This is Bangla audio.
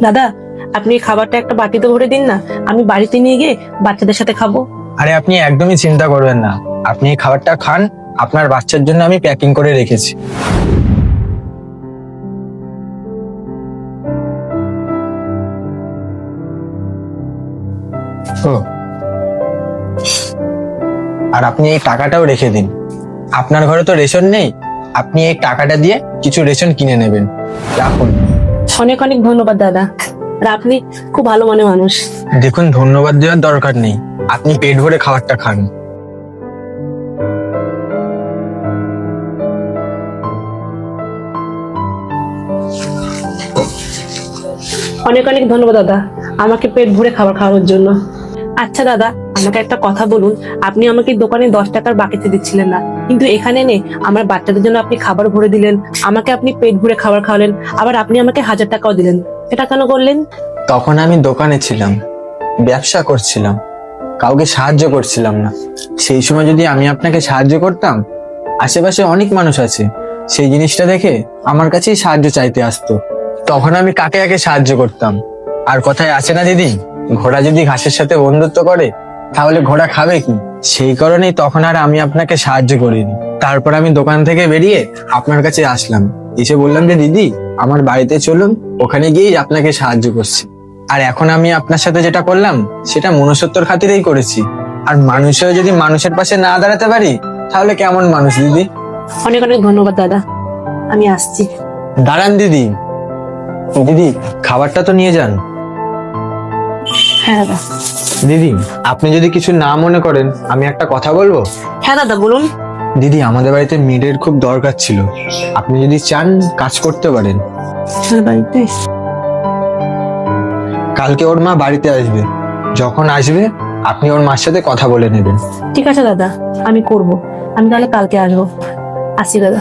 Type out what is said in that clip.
দাদা, আপনি এই খাবারটা একটা বাটিতে ভরে দিন না, আমি বাড়িতে নিয়ে গিয়ে বাচ্চাদের সাথে খাবো। আরে আপনি একদমই চিন্তা করবেন না, আপনি এই খাবারটা খান, আপনার বাচ্চার জন্য আমি প্যাকিং করে রেখেছি। ও, আর আপনি এই টাকাটাও রেখে দিন। আপনার ঘরে তো রেশন নেই, আপনি এই টাকাটা দিয়ে কিছু রেশন কিনে নেবেন। রাখুন। অনেক অনেক ধন্যবাদ দাদা, আর আপনি খুব ভালো মনে মানুষ। দেখুন, ধন্যবাদ দেওয়ার দরকার নেই, আপনি পেট ভরে খাবারটা খান। অনেক অনেক ধন্যবাদ দাদা, আমাকে পেট ভরে খাবার খাওয়ানোর জন্য। আচ্ছা দাদা, আমাকে একটা কথা বলুন, আপনি আমাকে দোকানে 10 টাকার বাকিতে দিচ্ছিলেন না, কিন্তু এখানে নেই আমার বাচ্চাদের জন্য আপনি খাবার ভরে দিলেন, আমাকে আপনি পেট ভরে খাবার খাওয়ালেন, আবার আপনি আমাকে 1000 টাকাও দিলেন। এটা কেন করলেন? তখন আমি দোকানে ছিলাম, ব্যবসা করছিলাম, কাউকে সাহায্য করছিলাম না। সেই সময় যদি আমি আপনাকে সাহায্য করতাম, আশেপাশে অনেক মানুষ আছে, সেই জিনিসটা দেখে আমার কাছেই সাহায্য চাইতে আসতো, তখন আমি কাকে কাকে সাহায্য করতাম। আর কথায় আছে না দিদি, ঘোড়া যদি ঘাসের সাথে বন্ধুত্ব করে তাহলে ঘোড়া খাবে কি? সেই কারণেই তখন আর আমি আপনাকে সাহায্য করিনি। তারপর আমি দোকান থেকে বেরিয়ে আপনার কাছে আসলাম, এসে বললাম যে দিদি আমার বাড়িতে চলুন, ওখানে গিয়েই আপনাকে সাহায্য করছি। আর এখন আমি আপনার সাথে যেটা করলাম সেটা মনুষ্যত্বর খাতিরেই করেছি। আর মানুষেও যদি মানুষের পাশে না দাঁড়াতে পারি তাহলে কেমন মানুষ দিদি? অনেক অনেক ধন্যবাদ দাদা, আমি আসছি। দাঁড়ান দিদি, দিদি খাবারটা তো নিয়ে যান। হ্যাঁ দাদা। দিদি আপনি যদি কিছু না মনে করেন আমি একটা কথা বলবো? হ্যাঁ দাদা, বলুন। দিদি আমাদের বাড়িতে মেয়েদের খুব দরকার ছিল, আপনি যদি চান কাজ করতে পারেন। হ্যাঁ, বাড়িতে। কালকে ওর মা বাড়িতে আসবে, যখন আসবে আপনি ওর মার সাথে কথা বলে নেবেন। ঠিক আছে দাদা, আমি করব। আমি তাহলে কালকে আসবো। আসি দাদা।